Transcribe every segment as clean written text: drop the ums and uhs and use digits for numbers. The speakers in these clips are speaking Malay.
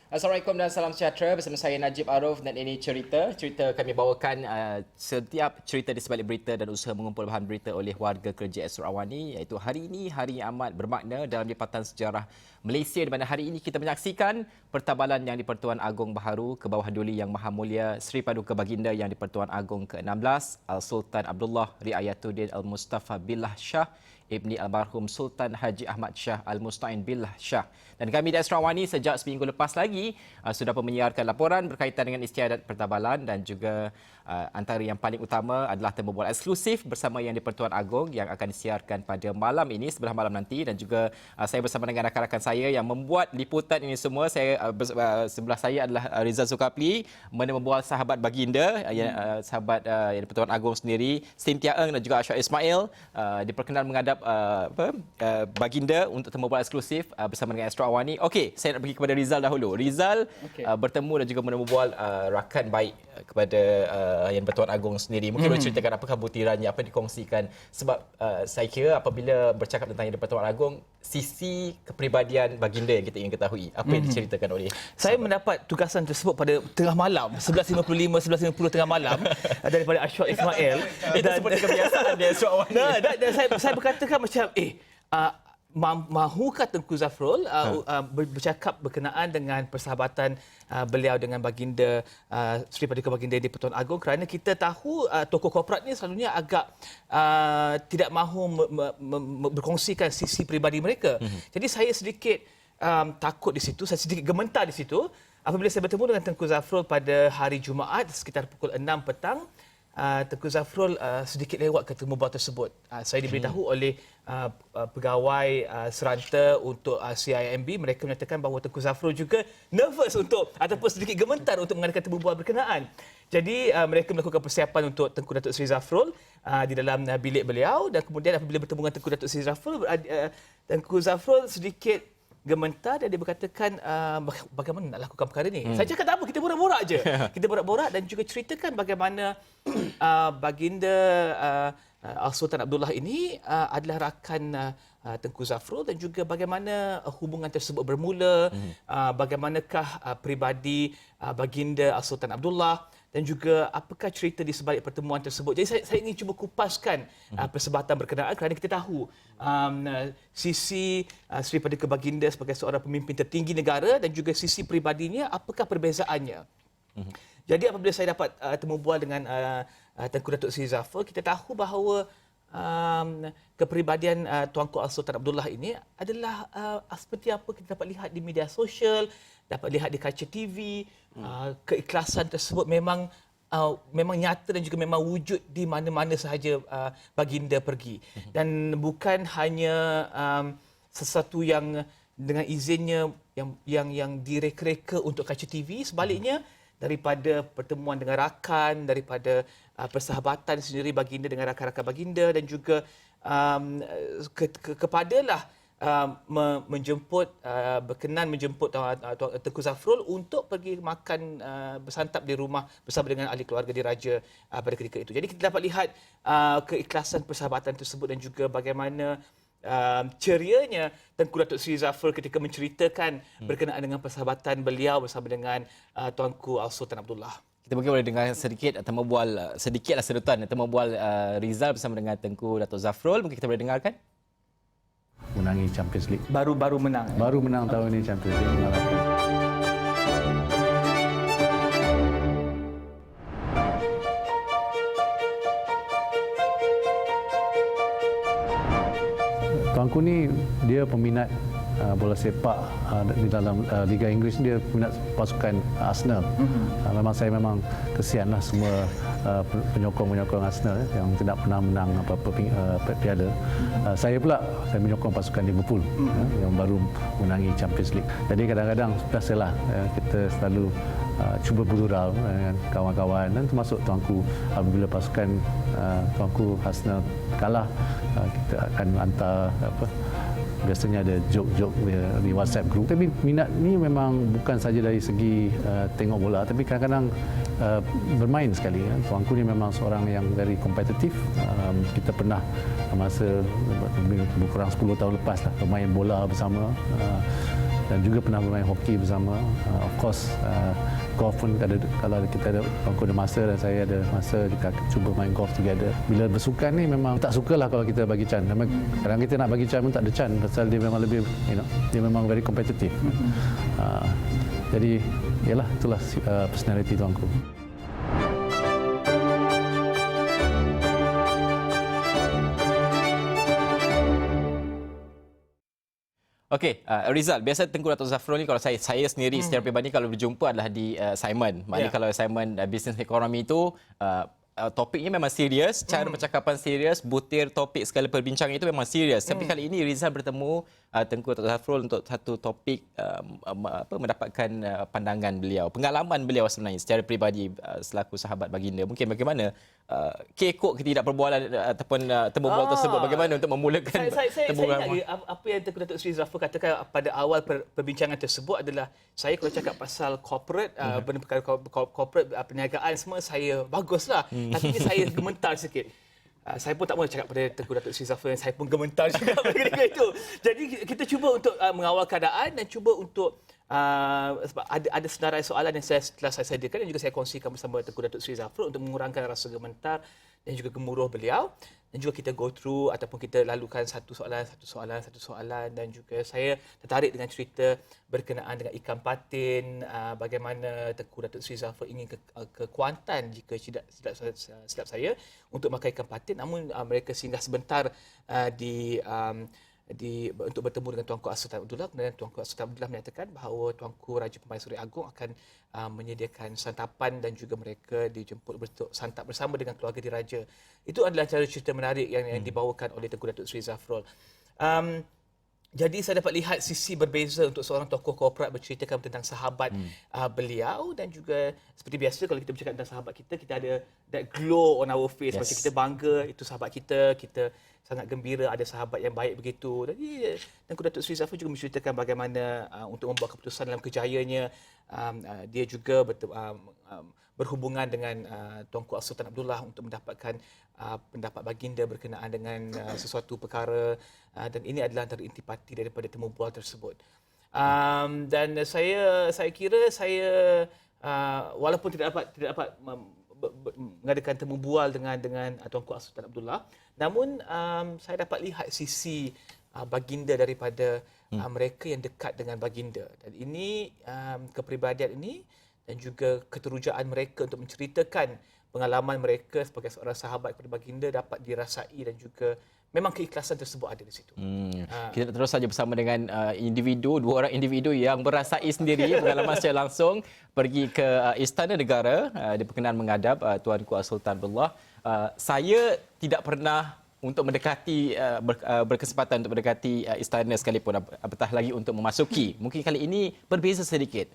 Assalamualaikum dan salam sejahtera. Bersama saya Najib Arif dan ini cerita. Cerita kami bawakan setiap cerita di sebalik berita dan usaha mengumpul bahan berita oleh warga kerja Esra Awani, iaitu hari ini hari yang amat bermakna dalam lipatan sejarah Malaysia, di mana hari ini kita menyaksikan pertabalan Yang di-Pertuan Agong Baharu ke bawah duli Yang Maha Mulia Sri Paduka Baginda Yang di-Pertuan Agong ke-16 Al-Sultan Abdullah Riayatuddin Al-Mustafa Billah Shah Ibni Almarhum Sultan Haji Ahmad Shah Al-Mustain Billah Shah. Dan kami di Esra Awani sejak seminggu lepas lagi sudah menyiarkan laporan berkaitan dengan istiadat pertabalan, dan juga antara yang paling utama adalah temu bola eksklusif bersama Yang di-Pertuan Agong yang akan disiarkan pada malam ini, sebelah malam nanti. Dan juga saya bersama dengan rakan-rakan saya yang membuat liputan ini semua. Sebelah saya adalah Rizal Zulkifli, membawa sahabat baginda, sahabat Yang di-Pertuan Agong sendiri, Cynthia Eng dan juga Ashok Ismail, diperkenan menghadap baginda untuk temu bola eksklusif bersama dengan Esra Awani. Okey, saya nak pergi kepada Rizal dahulu. Rizal bertemu dan juga menemu rakan baik kepada Yang di-Pertuan Agong sendiri. Mungkin boleh ceritakan apakah butirannya, apa yang dikongsikan, sebab saya kira apabila bercakap tentang Yang di-Pertuan Agong, sisi kepribadian baginda yang kita ingin ketahui, apa yang diceritakan oleh saya mendapat tugasan tersebut pada tengah malam 11.55 11.50 tengah malam daripada Ashok Ismail. Itu seperti kebiasaan dia Esra Awani. Dan saya berkatakan macam mahukah Tengku Zafrul bercakap berkenaan dengan persahabatan beliau dengan baginda Sri Paduka Baginda di Pertuan Agong, kerana kita tahu tokoh korporat ni selalunya agak tidak mahu berkongsikan sisi peribadi mereka. Jadi saya sedikit takut di situ, saya sedikit gementar di situ apabila saya bertemu dengan Tengku Zafrul pada hari Jumaat sekitar pukul 6 petang. Tengku Zafrul sedikit lewat ke temu bola tersebut. Saya diberitahu oleh pegawai seranta untuk CIMB, mereka menyatakan bahawa Tengku Zafrul juga nervous untuk ataupun sedikit gementar untuk mengadakan temu bola berkenaan. Jadi mereka melakukan persiapan untuk Tengku Datuk Seri Zafrul di dalam bilik beliau, dan kemudian apabila bertemu dengan Tengku Datuk Seri Zafrul, Tengku Zafrul sedikit gementar dan dia berkatakan bagaimana nak lakukan perkara ni. Saya cakap tak apa, kita borak-borak je. Kita borak-borak dan juga ceritakan bagaimana baginda Al-Sultan Abdullah ini adalah rakan Tengku Zafrul, dan juga bagaimana hubungan tersebut bermula, bagaimanakah peribadi baginda Al-Sultan Abdullah, dan juga apakah cerita di sebalik pertemuan tersebut. Jadi saya ingin cuba kupaskan persahabatan berkenaan, kerana kita tahu sisi Sri Paduka Baginda sebagai seorang pemimpin tertinggi negara dan juga sisi peribadinya, apakah perbezaannya. Jadi apabila saya dapat temu bual dengan Tengku Datuk Seri Zafrul, kita tahu bahawa kepribadian Tuanku Al-Sultan Abdullah ini adalah seperti apa kita dapat lihat di media sosial, dapat lihat di kaca TV. Keikhlasan tersebut memang nyata dan juga memang wujud di mana-mana sahaja baginda pergi. Dan bukan hanya sesuatu yang dengan izinnya yang direka-reka untuk kaca TV, sebaliknya daripada pertemuan dengan rakan, daripada persahabatan sendiri baginda dengan rakan-rakan baginda, dan juga kepadalah berkenan menjemput Tengku Zafrul untuk pergi makan bersantap di rumah bersama dengan ahli keluarga diraja pada ketika itu. Jadi kita dapat lihat keikhlasan persahabatan tersebut, dan juga bagaimana cerianya Tengku Datuk Seri Zafrul ketika menceritakan berkenaan dengan persahabatan beliau bersama dengan Tuanku Al-Sultan Abdullah. Kita mungkin boleh dengar sedikit temu bual, sedikitlah sedutan temu bual Rizal bersama dengan Tengku Datuk Zafrul. Mungkin kita boleh dengarkan. Menangi Champions League. Baru menang. Baru menang tahun ini Champions League mengalahkan. Tuanku ni dia peminat bola sepak di dalam Liga Inggeris. Dia peminat pasukan Arsenal. Memang saya memang kesianlah semua penyokong-penyokong Arsenal yang tidak pernah menang apa-apa piala. Saya menyokong pasukan Liverpool yang baru menangi Champions League. Jadi kadang-kadang biasalah kita selalu cuba bergurau dengan kawan-kawan, dan termasuk tuanku apabila pasukan tuanku Arsenal kalah, kita akan hantar biasanya ada joke-joke di WhatsApp group. Tapi minat ni memang bukan saja dari segi tengok bola, tapi kadang-kadang bermain sekali. Tuanku ni memang seorang yang very kompetitif. Kita pernah masa lebih kurang 10 tahun lepas lah bermain bola bersama. dan juga pernah bermain hoki bersama. Of course, golf pun ada, kalau kita ada aku ada masa dan saya ada masa, kita cuba main golf together. Bila bersukan ni memang tak sukalah kalau kita bagi can. Kadang kita nak bagi can pun tak ada can pasal dia memang lebih, dia memang very competitive. Jadi yalah, itulah personality tuanku. Okey, Rizal, biasa Tengku Datuk Zafrul ni kalau saya sendiri secara peribadi kalau berjumpa adalah di Simon. Maknanya kalau Simon business ekonomi itu topiknya memang serius, cara percakapan serius, butir topik segala perbincangan itu memang serius. Tapi kali ini Rizal bertemu Tengku Datuk Zafrul untuk satu topik mendapatkan pandangan beliau, pengalaman beliau sebenarnya secara peribadi selaku sahabat baginda. Mungkin bagaimana kekok tidak perbualan ataupun temu bual tersebut, bagaimana untuk memulakan temu bual. Saya ingat apa yang Tengku Datuk Seri Zafrul katakan pada awal perbincangan tersebut adalah saya kalau cakap pasal corporate, benda perkara corporate, perniagaan semua saya baguslah. Tapi ni saya gementar sikit. Saya pun tak mahu cakap pada Tengku Datuk Seri Zafrul, saya pun gementar juga ketika itu. Jadi kita cuba untuk mengawal keadaan dan cuba untuk sebab ada senarai soalan yang telah saya sediakan dan juga saya kongsikan bersama Tengku Datuk Seri Zafrul untuk mengurangkan rasa gementar dan juga gemuruh beliau, dan juga kita go through ataupun kita lalukan satu soalan dan juga saya tertarik dengan cerita berkenaan dengan ikan patin, bagaimana Tengku Datuk Seri Zafrul ingin ke Kuantan jika tidak silap saya untuk makan ikan patin, namun mereka singgah sebentar untuk bertemu dengan Tuanku As-Sultan Abdullah. Kemudian Tuanku As-Sultan Abdullah menyatakan bahawa Tuanku Raja Pemaisuri Agong akan menyediakan santapan dan juga mereka dijemput untuk santap bersama dengan keluarga diraja. Itu adalah cara cerita menarik yang dibawakan oleh Tengku Datuk Seri Zafrul. Jadi saya dapat lihat sisi berbeza untuk seorang tokoh korporat berceritakan tentang sahabat beliau, dan juga seperti biasa kalau kita bercakap tentang sahabat kita, kita ada that glow on our face. Macam kita bangga, itu sahabat kita sangat gembira ada sahabat yang baik begitu. Jadi Tengku Datuk Seri Zafrul juga menceritakan bagaimana untuk membuat keputusan dalam kerjayanya, dia juga berhubungan dengan Tuanku As-Sultan Abdullah untuk mendapatkan pendapat baginda berkenaan dengan sesuatu perkara, dan ini adalah antara intipati daripada temu bual tersebut. Dan saya kira saya walaupun tidak dapat mengadakan temu bual dengan Tuanku As-Sultan Abdullah, namun saya dapat lihat sisi baginda daripada mereka yang dekat dengan baginda, dan ini kepribadian ini dan juga keterujaan mereka untuk menceritakan pengalaman mereka sebagai seorang sahabat kepada baginda dapat dirasai, dan juga memang keikhlasan tersebut ada di situ. Kita terus saja bersama dengan dua orang individu yang merasai sendiri pengalaman secara langsung pergi ke Istana Negara, diperkenan menghadap Tuanku As-Sultan Abdullah. Saya tidak pernah untuk mendekati berkesempatan untuk mendekati istana sekalipun, apatah lagi untuk memasuki. Mungkin kali ini berbeza sedikit.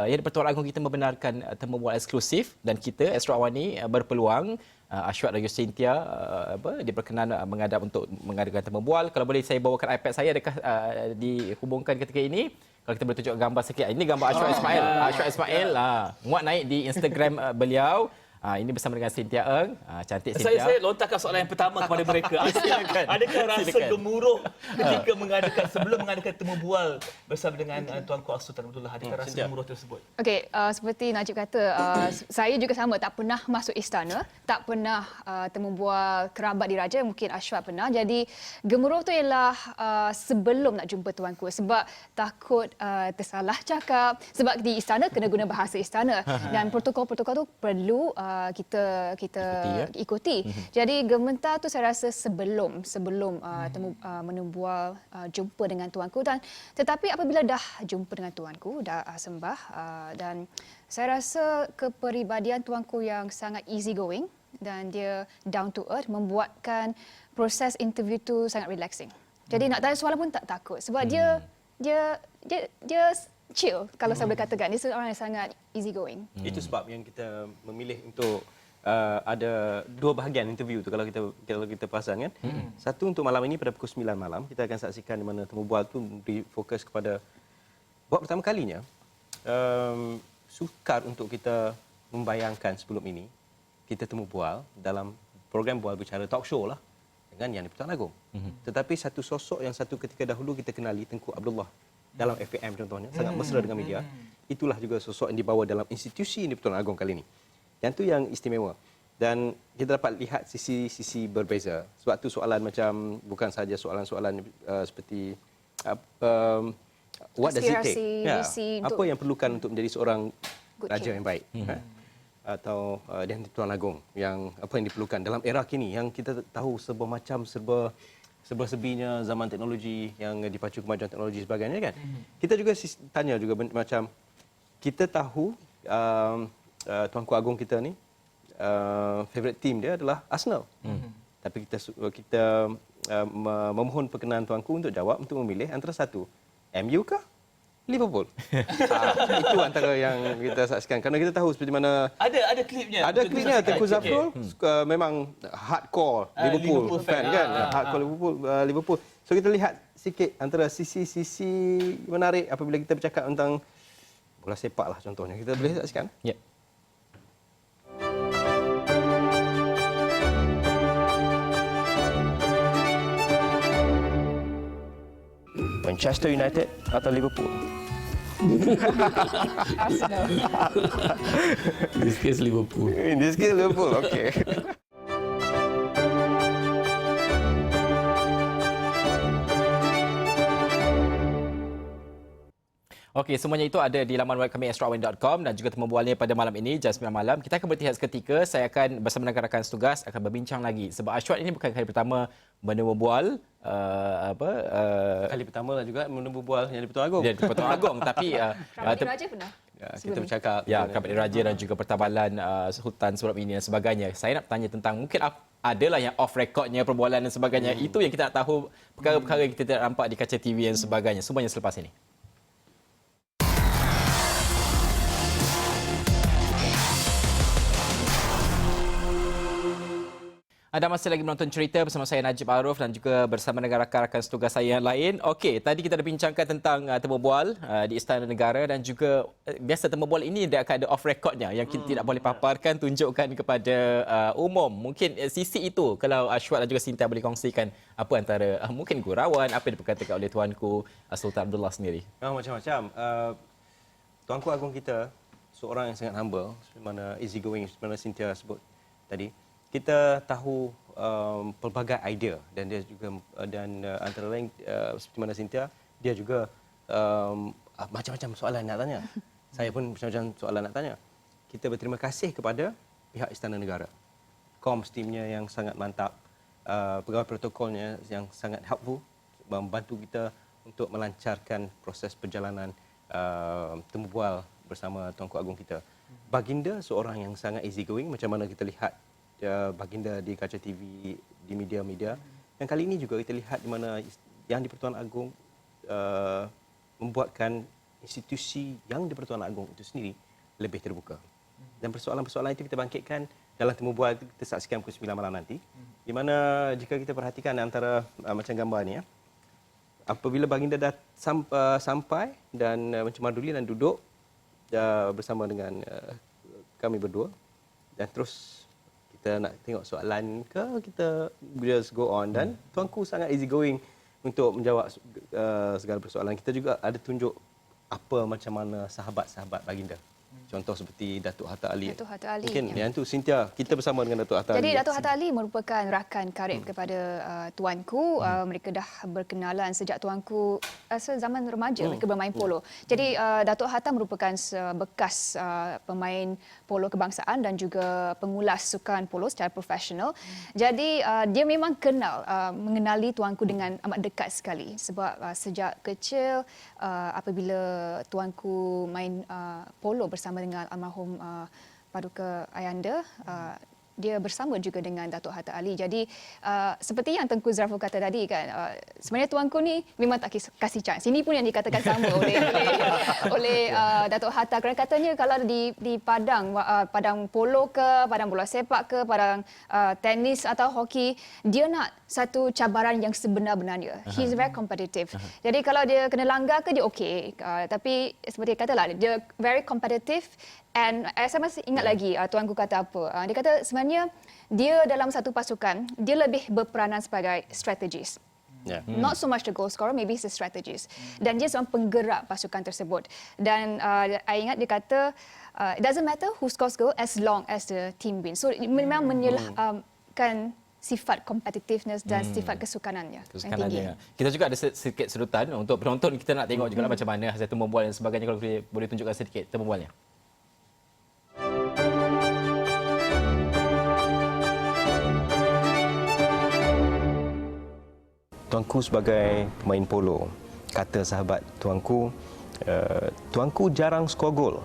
Yang di-Pertuan Agong kita membenarkan temu bual eksklusif, dan kita Astro Awani berpeluang Ashwat dan Cynthia diperkenan menghadap untuk mengadakan temu bual. Kalau boleh saya bawakan iPad saya, adakah dihubungkan ketika ini? Kalau kita boleh tunjuk gambar sikit. Ini gambar Ashwat Ismail. Ashwat Ismail muat naik di Instagram beliau. Ini bersama dengan Cynthia Eng. Cantik Cynthia. Saya lontarkan soalan yang pertama kepada mereka. Adakah rasa gemuruh ketika sebelum mengadakan temu bual bersama dengan Tuanku As-Sultan Abdullah? Adakah rasa gemuruh tersebut? Okey, seperti Najib kata, saya juga sama, tak pernah masuk istana, tak pernah temu bual kerabat diraja, mungkin Ashwat pernah. Jadi gemuruh tu ialah sebelum nak jumpa tuanku, sebab takut tersalah cakap, sebab di istana kena guna bahasa istana dan protokol-protokol tu perlu kita ikuti. Jadi gementar tu saya rasa sebelum temu menembual jumpa dengan tuanku, dan tetapi apabila dah jumpa dengan tuanku, dah sembah, dan saya rasa kepribadian tuanku yang sangat easy going dan dia down to earth membuatkan proses interview tu sangat relaxing. Jadi nak tanya soalan pun tak takut, sebab dia chill, kalau saya boleh katakan. Dia seorang yang sangat easy going. Itu sebab yang kita memilih untuk ada dua bahagian interview tu, kalau kita perasan kan. Satu untuk malam ini pada pukul 9 malam kita akan saksikan di mana temu bual tu beri fokus kepada buat pertama kalinya sukar untuk kita membayangkan sebelum ini kita temu bual dalam program bual bicara talk show lah dengan Yang di-Pertuan Agong. Tetapi satu sosok yang satu ketika dahulu kita kenali, Tengku Abdullah dalam FAM contohnya, sangat mesra dengan media. Itulah juga sosok yang dibawa dalam institusi ini Pertuan Agong kali ini. Yang tu yang istimewa. Dan kita dapat lihat sisi-sisi berbeza. Sebab tu soalan macam bukan sahaja soalan-soalan seperti what does it take? Visi Apa yang perlukan untuk menjadi seorang Good raja king. yang baik? Atau dan Tuan Agong yang apa yang diperlukan dalam era kini yang kita tahu serba-serbinya zaman teknologi yang dipacu kemajuan teknologi sebagainya kan. Kita juga tanya juga macam kita tahu Tuanku Agong kita ni favorite team dia adalah Arsenal. Tapi kita memohon perkenan Tuanku untuk jawab untuk memilih antara satu MU kah? Liverpool. Itu antara yang kita saksikan. Kerana kita tahu seperti mana Ada klipnya. ada klipnya Tengku Zafrul memang hardcore Liverpool Liverpool fan fan. kan. Hardcore Liverpool. So kita lihat sikit antara sisi-sisi menarik apabila kita bercakap tentang bola sepak lah contohnya. Kita boleh saksikan. Ya. Manchester United atau Liverpool? This case Liverpool. In this case Liverpool. Okay. Okey, semuanya itu ada di laman web kami extraordinary.com dan juga temu bualnya pada malam ini jam 9 malam. Kita akan berhenti seketika. Saya akan bersama dengan rakan setugas akan berbincang lagi sebab Ashwat ini bukan kali pertama menemu bual Kali pertama lah juga menemu bual yang di Pertuan Agong. dia di Pertuan Agong tapi Kerabat Diraja pernah? Ya, kita bercakap. ya Kabinet Diraja dan juga pertabalan hutan Surat Mini dan sebagainya. Saya nak bertanya tentang mungkin adalah yang off recordnya perbualan dan sebagainya. Itu yang kita nak tahu, perkara-perkara yang kita tidak nampak di kaca TV dan sebagainya. Semuanya selepas ini. Anda masih lagi menonton cerita bersama saya Najib Arif dan juga bersama dengan rakan-rakan setugas saya yang lain. Okey, tadi kita dah bincangkan tentang temu bual di Istana Negara dan juga biasa temu bual ini dia akan ada off recordnya yang kita tidak boleh paparkan, tunjukkan kepada umum. Mungkin sisi itu kalau Ashwat dan juga Sinta boleh kongsikan apa antara mungkin gurauan apa yang diperkatakan oleh tuanku Sultan Abdullah sendiri. Macam-macam. Tuanku Agong kita seorang yang sangat humble, seperti mana easy going, seperti mana Cynthia sebut tadi. Kita tahu pelbagai idea dan dia juga antara lain seperti mana Cynthia, dia juga macam-macam soalan nak tanya. Saya pun macam-macam soalan nak tanya. Kita berterima kasih kepada pihak Istana Negara. Comms teamnya yang sangat mantap, pegawai protokolnya yang sangat helpful, membantu kita untuk melancarkan proses perjalanan temu bual bersama Tuanku Agong kita. Baginda seorang yang sangat easy going macam mana kita lihat baginda di kaca TV, di media-media. Yang kali ini juga kita lihat di mana yang di Pertuan Agong membuatkan institusi yang di Pertuan Agong itu sendiri lebih terbuka. Dan persoalan-persoalan itu kita bangkitkan dalam temu bual kita saksikan pukul 9 malam nanti. Di mana jika kita perhatikan antara macam gambar ni apabila baginda dah sampai dan mencemarduli dan duduk bersama dengan kami berdua dan terus kita nak tengok soalan ke kita just go on dan tuanku sangat easy going untuk menjawab segala persoalan. Kita juga ada tunjuk apa macam mana sahabat-sahabat baginda. Contoh seperti Datuk Hatta Ali. Datuk Hatta Ali, Mungkin ya. yang tu Cynthia, kita bersama dengan Datuk Hatta Ali. Jadi Datuk Hatta Ali merupakan rakan karib kepada tuanku. Mereka dah berkenalan sejak tuanku zaman remaja mereka bermain polo. Jadi Datuk Hatta merupakan bekas pemain polo kebangsaan dan juga pengulas sukan polo secara profesional. Jadi dia memang mengenali tuanku dengan amat dekat sekali sebab sejak kecil apabila tuanku main polo bersama dengan almarhum Paduka Ayanda, dia bersama juga dengan Datuk Hatta Ali. Jadi seperti yang Tengku Zafrul kata tadi kan, sebenarnya tuanku ni memang tak kasih chance. Ini pun yang dikatakan sama oleh Datuk Hatta. Kerana katanya kalau di padang polo ke, padang bola sepak ke, padang tenis atau hoki, dia nak satu cabaran yang sebenar-benarnya. He's very competitive. Jadi kalau dia kena langgar ke dia okey. Tapi seperti katalah dia very competitive and saya masih ingat lagi tuanku kata apa. Dia kata sebenarnya dia dalam satu pasukan dia lebih berperanan sebagai strategis. Yeah. Not so much the goal scorer, maybe he's the strategist. Dan dia seorang penggerak pasukan tersebut. Dan I ingat dia kata, it doesn't matter who scores goal as long as the team wins. So memang menyelahkan sifat competitiveness dan sifat kesukanannya yang tinggi. Kita juga ada sedikit sedutan untuk penonton, kita nak tengok juga macam mana hasil temu bual dan sebagainya. Kalau boleh tunjukkan sedikit temu bualnya. Tuanku sebagai pemain polo, kata sahabat tuanku, tuanku jarang skor gol,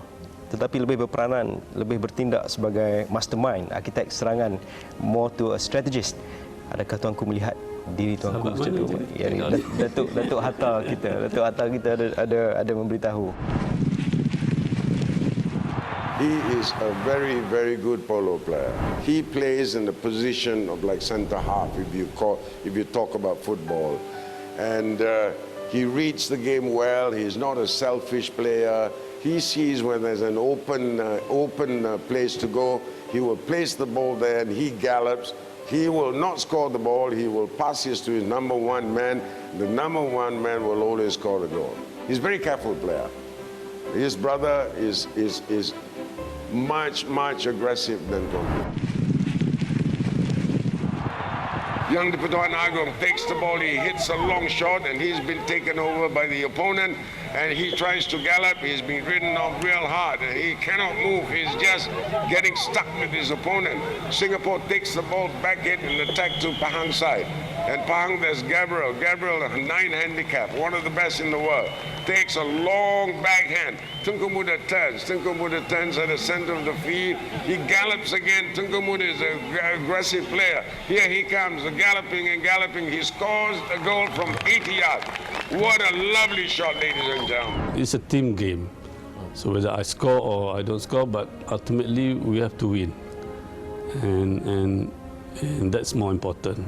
tetapi lebih berperanan, lebih bertindak sebagai mastermind, arkitek serangan, more to a strategist. Adakah tuanku melihat diri tuanku macam tu? Ya, Datuk Hatta kita ada memberitahu. He is a very, very good polo player. He plays in the position of like centre half, if you talk about football, and he reads the game well. He's not a selfish player. He sees when there's an open place to go. He will place the ball there, and he gallops. He will not score the ball. He will pass it to his number one man. The number one man will always score the goal. He's a very careful player. His brother is much aggressive than Tuanku. Young Dipertuan Agong takes the ball, he hits a long shot, and he's been taken over by the opponent, and he tries to gallop. He's been ridden off real hard, and he cannot move. He's just getting stuck with his opponent. Singapore takes the ball back in and attack to Pahang side. And Pahang, there's Gabriel, a 9 handicap, one of the best in the world. Takes a long backhand. Tunku Muda turns at the center of the field. He gallops again. Tunku Muda is an aggressive player. Here he comes, galloping. He scores a goal from 80 yards. What a lovely shot, ladies and gentlemen. It's a team game. So whether I score or I don't score, but ultimately we have to win. And that's more important.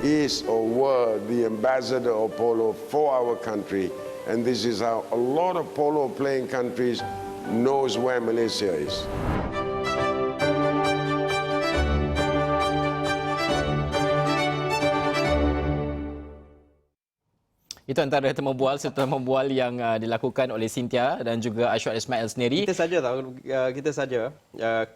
Is or were the ambassador of polo for our country, and this is how a lot of polo playing countries knows where Malaysia is. Itu antara temu bual serta temu bual yang dilakukan oleh Cynthia dan juga Ashwat Ismail sendiri. Kita saja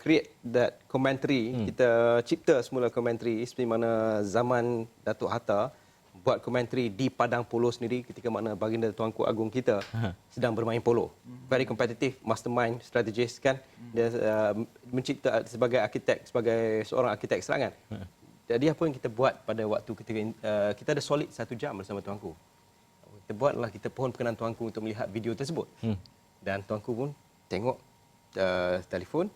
create that commentary. Kita cipta semula commentary seperti mana zaman Datuk Hatta buat commentary di padang polo sendiri ketika mana baginda Tuanku Agong kita sedang bermain polo. Very competitive, mastermind, strategist kan. Dia mencipta sebagai arkitek, sebagai seorang arkitek serangan. Jadi apa yang kita buat pada waktu ketika kita ada solid 1 jam bersama Tuanku. Kita pohon perkenan Tuanku untuk melihat video tersebut. Dan Tuanku pun tengok telefon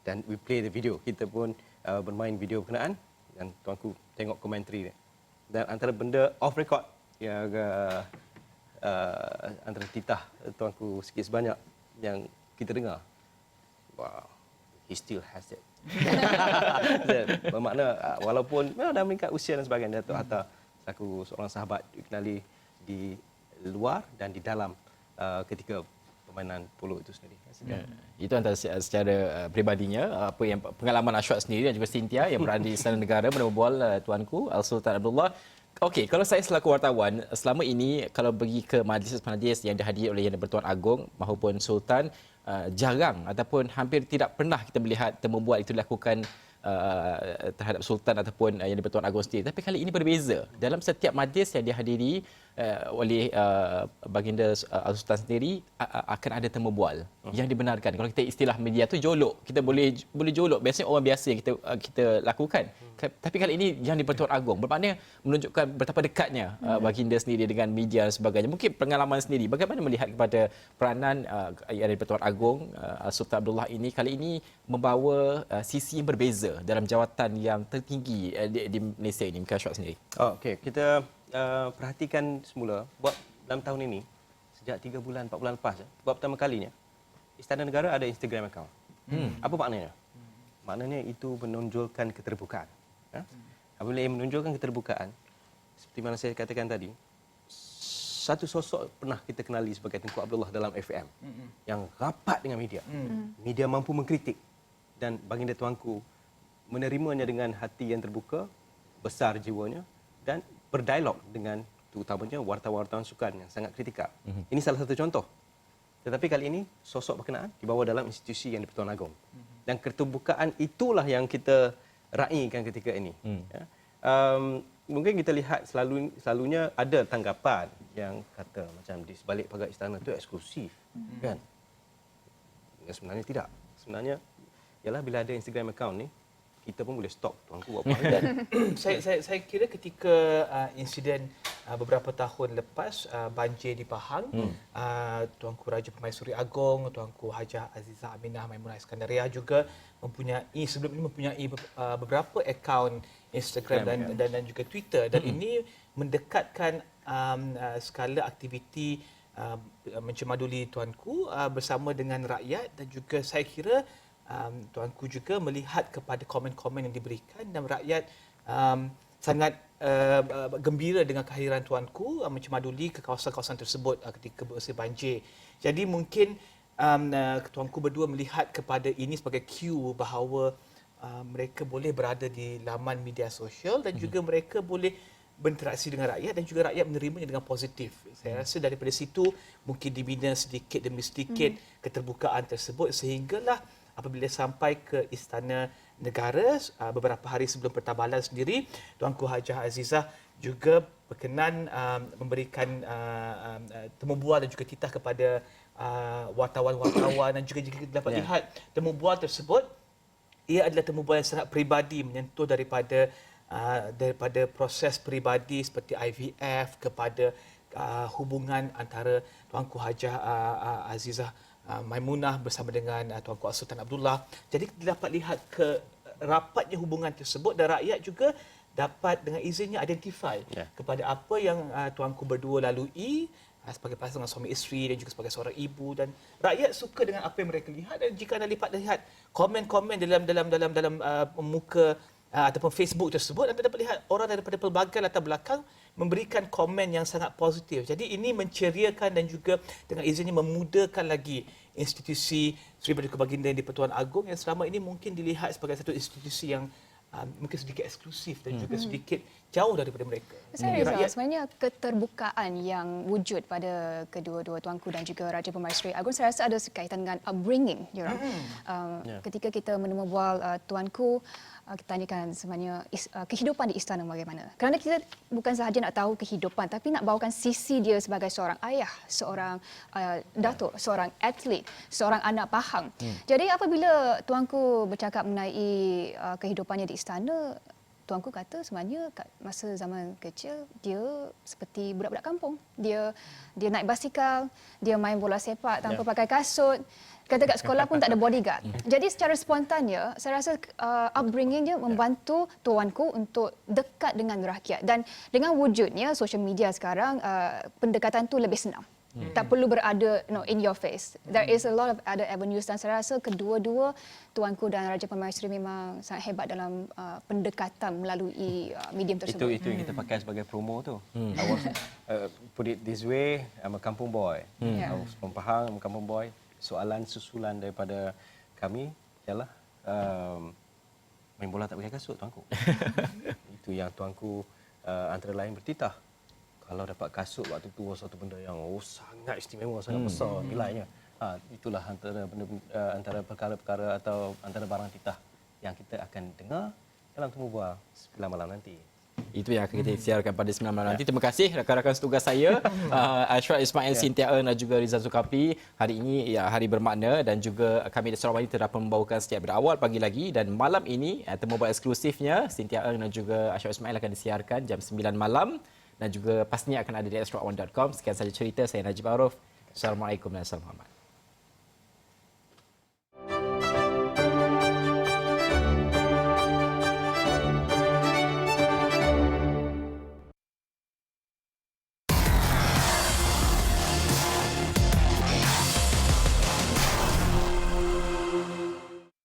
dan we play the video. Kita pun bermain video berkenaan dan Tuanku tengok komentari dia. Dan antara benda off record yang antara titah Tuanku sikit sebanyak yang kita dengar. Wow, he still has it. Bermakna walaupun dah meningkat usia dan sebagainya, Datuk Hatta selaku seorang sahabat dikenali di luar dan di dalam ketika permainan polo itu sendiri. Itu antara secara peribadinya, apa yang pengalaman Ashwat sendiri dan juga Cynthia yang berada di Istana Negara berbual Tuanku Al-Sultan Abdullah. Okey, kalau saya selaku wartawan, selama ini kalau pergi ke majlis-majlis yang dihadiri oleh Yang di-Pertuan Agong maupun Sultan, jarang ataupun hampir tidak pernah kita melihat temu bual itu dilakukan terhadap Sultan ataupun Yang di-Pertuan Agong sendiri. Tapi kali ini berbeza. Dalam setiap majlis yang dihadiri oleh baginda Al-Sultan sendiri akan ada temu bual yang dibenarkan. Kalau kita istilah media tu jolok, kita boleh jolok. Biasanya orang biasa yang kita lakukan. Tapi kali ini Yang di-Pertuan Agong bermakna menunjukkan betapa dekatnya baginda sendiri dengan media dan sebagainya. Mungkin pengalaman sendiri, bagaimana melihat kepada peranan Yang di-Pertuan Agong Sultan Abdullah ini kali ini membawa sisi yang berbeza dalam jawatan yang tertinggi di Malaysia ini, Mika Ashwat sendiri. Okey, kita perhatikan semula buat dalam tahun ini sejak 3 bulan 4 bulan lepas buat pertama kalinya Istana Negara ada Instagram account. Apa maknanya? Maknanya itu menonjolkan keterbukaan. Apabila ia menonjolkan keterbukaan, seperti mana saya katakan tadi, satu sosok pernah kita kenali sebagai Tengku Abdullah dalam FM yang rapat dengan media. Media mampu mengkritik dan baginda Tuanku menerimanya dengan hati yang terbuka, besar jiwanya dan berdialog dengan terutamanya wartawan-wartawan sukan yang sangat kritikal. Ini salah satu contoh. Tetapi kali ini sosok berkenaan dibawa dalam institusi yang di-Pertuan Agong. Dan keterbukaan itulah yang kita raikan ketika ini. Ya. Mungkin kita lihat selalunya ada tanggapan yang kata macam di sebalik pagar istana itu eksklusif, kan? Ya, sebenarnya tidak. Sebenarnya ialah bila ada Instagram account ni, kita pun boleh stalk tuanku buat apa. Dan Saya kira ketika insiden beberapa tahun lepas banjir di Pahang, Tuanku Raja Permaisuri Agong, Tuanku Hajah Azizah Aminah Maimunah Iskandaria juga sebelum ini mempunyai beberapa akaun Instagram dan juga Twitter, dan ini mendekatkan skala aktiviti mencemaduli tuanku bersama dengan rakyat, dan juga saya kira tuanku juga melihat kepada komen-komen yang diberikan, dan rakyat sangat gembira dengan kehadiran tuanku mencemaduli ke kawasan-kawasan tersebut ketika berusir banjir. Jadi mungkin tuanku berdua melihat kepada ini sebagai cue bahawa mereka boleh berada di laman media sosial, dan juga mereka boleh berinteraksi dengan rakyat, dan juga rakyat menerimanya dengan positif. Saya rasa daripada situ mungkin dibina sedikit demi sedikit keterbukaan tersebut, sehinggalah apabila sampai ke Istana Negara beberapa hari sebelum pertabalan sendiri, Tuanku Hajah Azizah juga berkenan memberikan temu bual dan juga titah kepada wartawan-wartawan, dan juga jika kita dapat lihat temu bual tersebut, ia adalah temu bual yang sangat peribadi, menyentuh daripada proses peribadi seperti IVF kepada hubungan antara Tuanku Hajah Azizah Maimunah bersama dengan Tuanku Sultan Abdullah. Jadi kita dapat lihat ke rapatnya hubungan tersebut, dan rakyat juga dapat dengan izinnya identify kepada apa yang tuanku berdua lalui sebagai pasangan suami isteri dan juga sebagai seorang ibu, dan rakyat suka dengan apa yang mereka lihat. Dan jika anda lihat komen-komen dalam muka ataupun Facebook tersebut, anda dapat lihat orang daripada pelbagai latar belakang memberikan komen yang sangat positif. Jadi ini menceriakan dan juga dengan izinnya memudahkan lagi institusi Sri Paduka Baginda di Pertuan Agong yang selama ini mungkin dilihat sebagai satu institusi yang mungkin sedikit eksklusif dan juga sedikit jauh daripada mereka. Saya rasa sebenarnya keterbukaan yang wujud pada kedua-dua tuanku dan juga Raja Permaisuri Agong, saya rasa ada sekaitan dengan upbringing diorang. Ketika kita menemu bual tuanku, kita tanyakan sebenarnya kehidupan di istana bagaimana. Kerana kita bukan sahaja nak tahu kehidupan, tapi nak bawakan sisi dia sebagai seorang ayah, seorang datuk, seorang atlet, seorang anak Pahang. Jadi apabila tuanku bercakap mengenai kehidupannya di istana, tuanku kata sebenarnya masa zaman kecil dia seperti budak-budak kampung. Dia naik basikal, dia main bola sepak tanpa pakai kasut. Kata kat sekolah pun tak ada bodyguard. Jadi secara spontannya, saya rasa upbringing dia membantu tuanku untuk dekat dengan rakyat. Dan dengan wujudnya social media sekarang, pendekatan tu lebih senang. Tak perlu berada in your face. There is a lot of other avenues, dan saya rasa kedua-dua tuanku dan Raja Permaisuri memang sangat hebat dalam pendekatan melalui medium tersebut. Itu yang kita pakai sebagai promo tu. I was, put it this way, I'm a kampung boy. I was from Pahang, I'm a kampung boy. Soalan susulan daripada kami ialah main bola tak pakai kasut tuanku. Itu yang tuanku antara lain bertitah. Kalau dapat kasut waktu tu satu benda yang sangat istimewa, sangat besar nilainya. Itulah antara perkara-perkara atau antara barang titah yang kita akan dengar dalam temu bual 9 malam nanti. Itu yang akan kita siarkan pada 9 malam nanti. Terima kasih rakan-rakan setugas saya, Ashraf Ismail, Cynthia Eng dan juga Rizal Zulkafli. Hari ini hari bermakna, dan juga kami di Sarawak ini telah membawakan setiap berawal pagi lagi, dan malam ini temu bual eksklusifnya Cynthia Eng dan juga Ashraf Ismail akan disiarkan jam 9 malam, dan juga pastinya akan ada di astro1.com. Sekian saja cerita, saya Najib Arif. Assalamualaikum dan salam hormat.